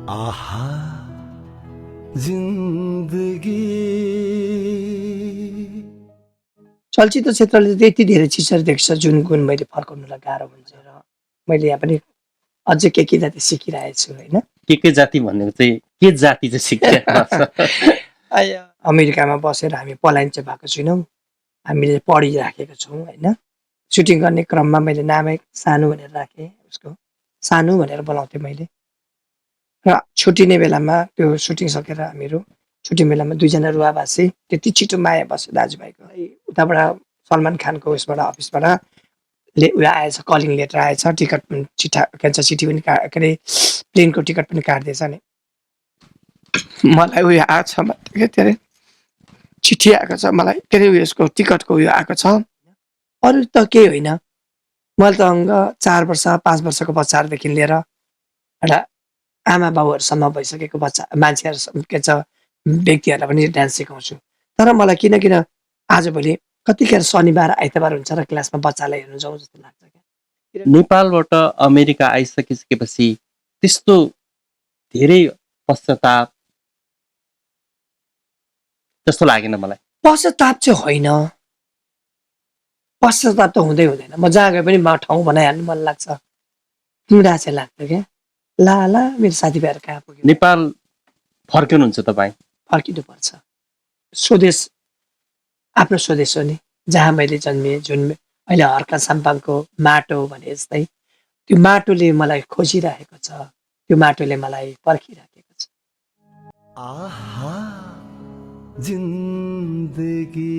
आहा जिन्दगी चलचित्र क्षेत्रले त्यति धेरै चिजहरू देख्छ जुन गुण मैले फर्काउनलाई गाह्रो हुन्छ र मैले यहाँ पनि अझै के जाति सिकिरहेको छु होइन। के जाति भनेको चाहिँ के जाति चाहिँ सिकिरहेको छ? अमेरिकामा बसेर हामी पलायन चाहिँ भएको छैनौँ, हामीले पढिराखेका छौँ होइन। सुटिङ गर्ने क्रममा मैले नामै सानो भनेर राखेँ, उसको सानो भनेर बोलाउँथेँ मैले। र छुट्टिने बेलामा त्यो सुटिङ सकेर हामीहरू छुट्टिने बेलामा दुईजना रुवाबासी त्यति छिटो माया बस्यो दाजुभाइको। उताबाट सलमान खानको उसबाट अफिसबाट उयो आएछ, कलिङ लेटर आएछ, टिकट पनि के भन्छ चिठी पनि के अरे प्लेनको टिकट पनि काट्दैछ नि। मलाई उयो आएको छ के अरे चिठी आएको छ मलाई, के अरे उयसको टिकटको उयो आएको छ। अरू त केही होइन, मैले त 4 वर्ष 5 वर्षको बच्चाहरूदेखि लिएर एउटा आमा बाबुहरूसम्म भइसकेको बच्चा मान्छेहरू के छ व्यक्तिहरूलाई पनि डान्स सिकाउँछु। तर मलाई किन आजभोलि कतिखेर शनिबार आइतबार हुन्छ र क्लासमा बच्चालाई हेर्नु जाउँ जस्तो लाग्छ क्या। नेपालबाट अमेरिका आइसकेपछि त्यस्तो धेरै पश्चाताप जस्तो लागेन मलाई। पश्चाताप चाहिँ होइन, पश्चाताप त हुँदैन। म जहाँ गए पनि म ठाउँ बनाइहाल्नु मन लाग्छ, पीडा चाहिँ लाग्छ क्या। ला मेरो साथीभाइहरू कहाँ पुग्यो। नेपाल फर्किनुहुन्छ तपाईँ? फर्किनुपर्छ। स्वदेश आफ्नो स्वदेश हो नि, जहाँ मैले जन्मेँ, जुन अहिले हर्का साम्पाङको माटो भने जस्तै त्यो माटोले मलाई खोजिरहेको छ, त्यो माटोले मलाई पर्खिराखेको छ। आहा जिन्दगी